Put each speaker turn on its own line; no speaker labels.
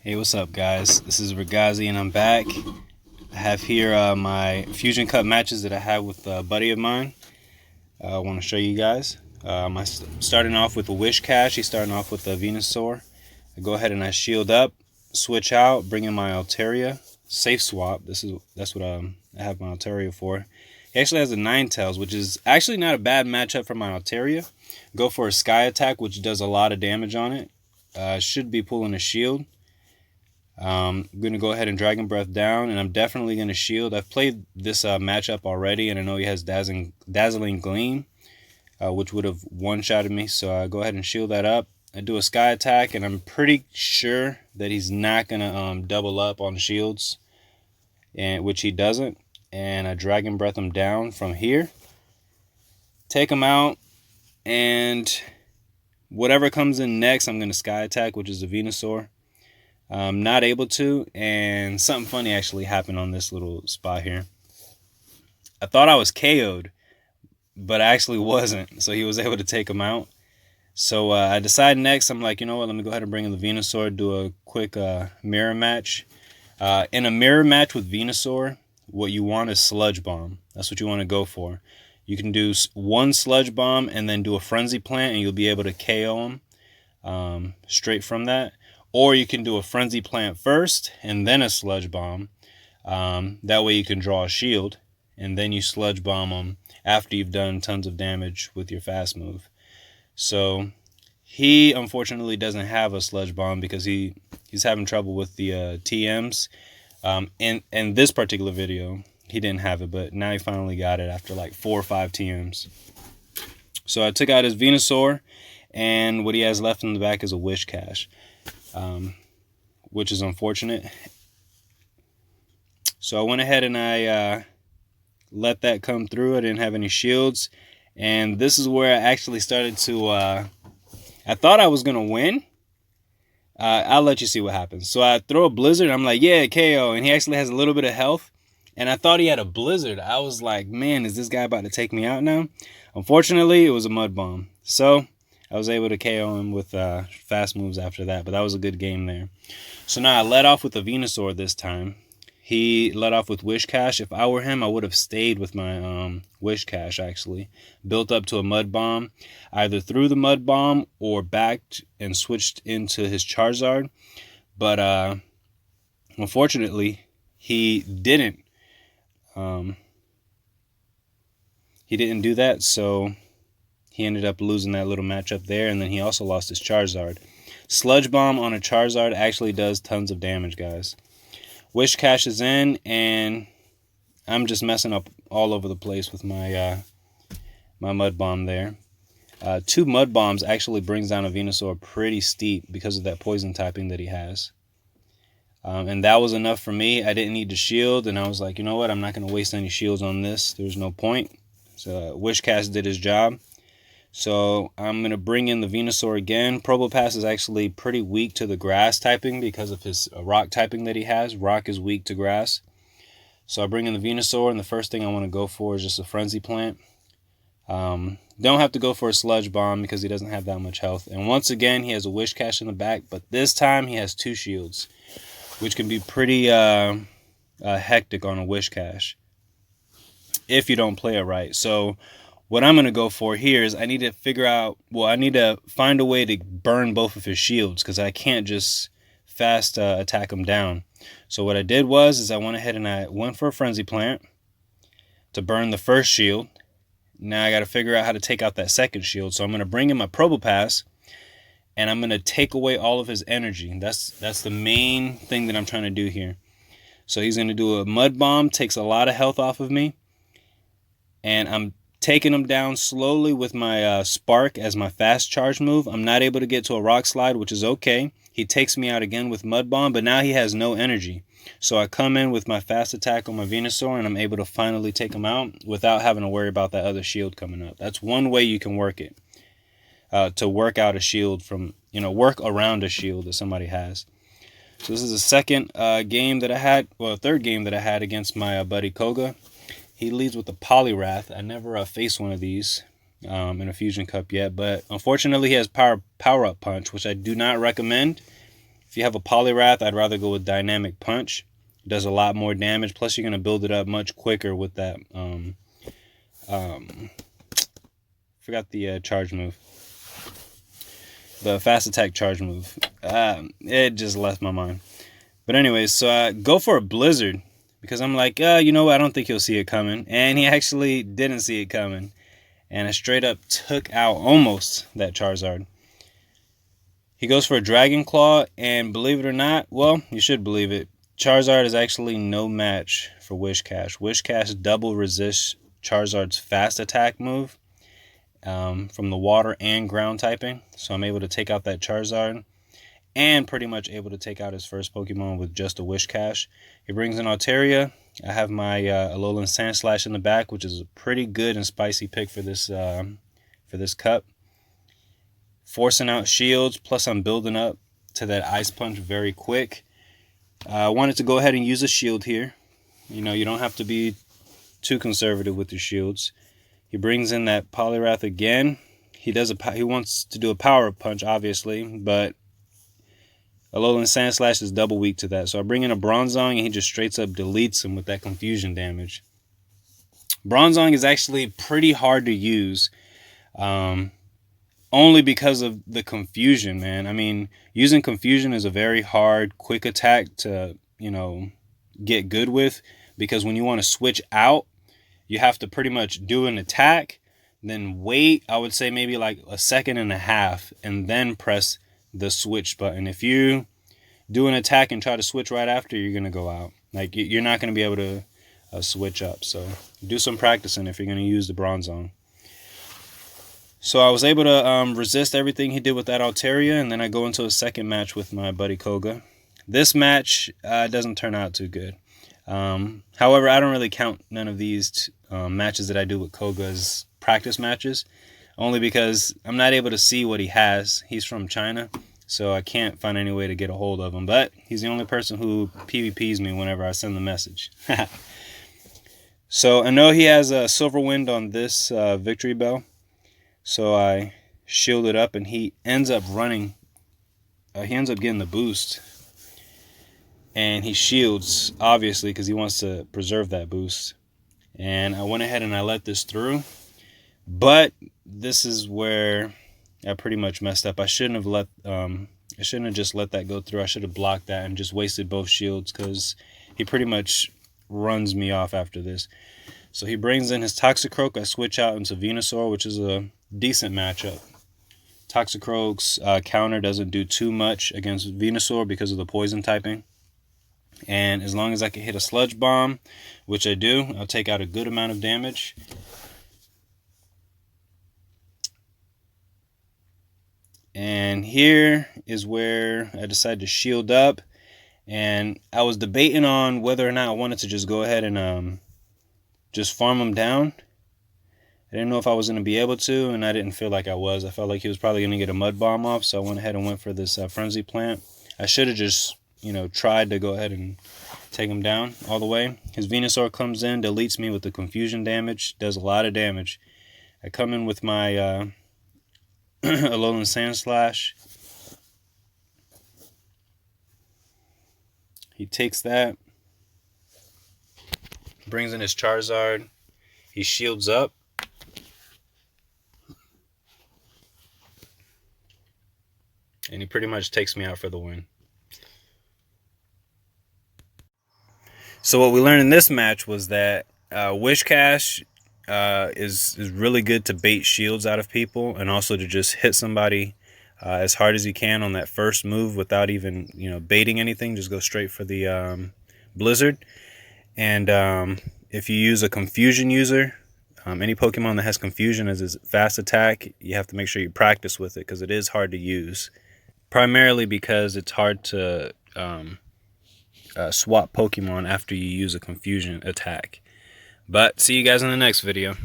Hey, what's up, guys? This is Regazi, and I'm back. I have here my Fusion Cup matches that I had with a buddy of mine. I want to show you guys. I'm starting off with a Wish Cash. He's starting off with a Venusaur. I go ahead and I shield up, switch out, bring in my Altaria, safe swap. That's what I have my Altaria for. He actually has a Ninetales, which is actually not a bad matchup for my Altaria. Go for a Sky Attack, which does a lot of damage on it. Should be pulling a shield. I'm going to go ahead and Dragon Breath down, and I'm definitely going to shield. I've played this matchup already, and I know he has Dazzling Gleam, which would have one-shotted me. So I go ahead and shield that up. I do a Sky Attack, and I'm pretty sure that he's not going to double up on shields, which he doesn't. And I Dragon Breath him down from here. Take him out, and whatever comes in next, I'm going to Sky Attack, which is a Venusaur. I'm not able to, and something funny actually happened on this little spot here. I thought I was KO'd, but I actually wasn't, so he was able to take him out. So I decide next, I'm like, you know what, let me go ahead and bring in the Venusaur, do a quick mirror match. In a mirror match with Venusaur, what you want is Sludge Bomb. That's what you want to go for. You can do one Sludge Bomb and then do a Frenzy Plant, and you'll be able to KO him straight from that. Or you can do a Frenzy Plant first and then a Sludge Bomb. That way you can draw a shield, and then you Sludge Bomb them after you've done tons of damage with your fast move. So he unfortunately doesn't have a Sludge Bomb because he's having trouble with the TMs. In this particular video, he didn't have it, but now he finally got it after like 4 or 5 TMs. So I took out his Venusaur, and what he has left in the back is a Wish Cache. Which is unfortunate. So I went ahead and I let that come through. I didn't have any shields, and this is where I actually started to I thought I was gonna win. I'll let you see what happens. So I throw a Blizzard, I'm like, yeah, KO, and he actually has a little bit of health, and I thought he had a Blizzard. I was like, man, is this guy about to take me out now? Unfortunately, it was a Mud Bomb. So I was able to KO him with fast moves after that, but that was a good game there. So now I let off with a Venusaur this time. He let off with Wish Cache. If I were him, I would have stayed with my Wish Cache, actually. Built up to a Mud Bomb. Either threw the Mud Bomb or backed and switched into his Charizard. But unfortunately, he didn't. He didn't do that, so he ended up losing that little matchup there, and then he also lost his Charizard. Sludge Bomb on a Charizard actually does tons of damage, guys. Wish Cache is in, and I'm just messing up all over the place with my my Mud Bomb there. 2 Mud Bombs actually brings down a Venusaur pretty steep because of that poison typing that he has. And that was enough for me. I didn't need to shield, and I was like, you know what? I'm not going to waste any shields on this. There's no point. So Wish Cache did his job. So I'm going to bring in the Venusaur again. Probopass is actually pretty weak to the grass typing because of his rock typing that he has. Rock is weak to grass. So I bring in the Venusaur, and the first thing I want to go for is just a Frenzy Plant. Don't have to go for a Sludge Bomb because he doesn't have that much health. And once again, he has a Wish Cache in the back, but this time he has 2 shields, which can be pretty hectic on a Wish Cache if you don't play it right. So what I'm going to go for here is I need to find a way to burn both of his shields because I can't just fast attack him down. So what I did is I went ahead and I went for a Frenzy Plant to burn the first shield. Now I got to figure out how to take out that second shield. So I'm going to bring in my Probopass, and I'm going to take away all of his energy. That's the main thing that I'm trying to do here. So he's going to do a Mud Bomb, takes a lot of health off of me, and I'm taking him down slowly with my Spark as my fast charge move. I'm not able to get to a Rock Slide, which is okay. He takes me out again with Mud Bomb, but now he has no energy. So I come in with my fast attack on my Venusaur, and I'm able to finally take him out without having to worry about that other shield coming up. That's one way you can work it. To work out a shield from, work around a shield that somebody has. So this is the second game that I had, third game that I had against my buddy Koga. He leads with the Poliwrath. I never faced one of these in a Fusion Cup yet, but unfortunately he has Power Up Punch, which I do not recommend. If you have a Poliwrath, I'd rather go with Dynamic Punch. It does a lot more damage. Plus, you're going to build it up much quicker with that. Forgot the charge move. The fast attack charge move. It just left my mind. But anyways, so I go for a Blizzard. Because I'm like, you know what? I don't think he'll see it coming. And he actually didn't see it coming. And I straight up took out almost that Charizard. He goes for a Dragon Claw, and believe it or not, well, you should believe it, Charizard is actually no match for Whiscash. Whiscash double resists Charizard's fast attack move from the water and ground typing. So I'm able to take out that Charizard and pretty much able to take out his first Pokemon with just a Whiscash. He brings in Altaria. I have my Alolan Sandslash in the back, which is a pretty good and spicy pick for this cup. Forcing out shields, plus I'm building up to that Ice Punch very quick. I wanted to go ahead and use a shield here. You know, you don't have to be too conservative with your shields. He brings in that Poliwrath again. He wants to do a Power Punch, obviously, but Alolan Sandslash is double weak to that. So I bring in a Bronzong, and he just straight up deletes him with that confusion damage. Bronzong is actually pretty hard to use. Only because of the confusion, man. I mean, using confusion is a very hard, quick attack to, you know, get good with. Because when you want to switch out, you have to pretty much do an attack, then wait, I would say maybe like a second and a half, and then press the switch button. If you do an attack and try to switch right after, you're going to go out. Like, you're not going to be able to switch up. So do some practicing if you're going to use the Bronzong. So I was able to resist everything he did with that Altaria, and then I go into a second match with my buddy Koga. This match doesn't turn out too good. However, I don't really count none of these matches that I do with Koga as practice matches, only because I'm not able to see what he has. He's from China, so I can't find any way to get a hold of him. But he's the only person who PvPs me whenever I send the message. So I know he has a Silver Wind on this Victory Bell. So I shield it up, and he ends up running. He ends up getting the boost. And he shields, obviously, because he wants to preserve that boost. And I went ahead and I let this through. But this is where I pretty much messed up. I shouldn't have just let that go through. I should have blocked that and just wasted both shields, because he pretty much runs me off after this. So he brings in his Toxicroak. I switch out into Venusaur, which is a decent matchup. Toxicroak's counter doesn't do too much against Venusaur because of the poison typing. And as long as I can hit a Sludge Bomb, which I do, I'll take out a good amount of damage. And here is where I decided to shield up. And I was debating on whether or not I wanted to just go ahead and just farm him down. I didn't know if I was going to be able to, and I didn't feel like I was. I felt like he was probably going to get a Mud Bomb off, so I went ahead and went for this Frenzy Plant. I should have just, you know, tried to go ahead and take him down all the way. His Venusaur comes in, deletes me with the confusion damage, does a lot of damage. I come in with my Alolan Sandslash. He takes that, brings in his Charizard. He shields up. And he pretty much takes me out for the win. So what we learned in this match was that Whiscash is really good to bait shields out of people, and also to just hit somebody as hard as you can on that first move without even, you know, baiting anything. Just go straight for the Blizzard. And if you use a Confusion user, any Pokemon that has Confusion as its fast attack, you have to make sure you practice with it, because it is hard to use. Primarily because it's hard to swap Pokemon after you use a Confusion attack. But see you guys in the next video.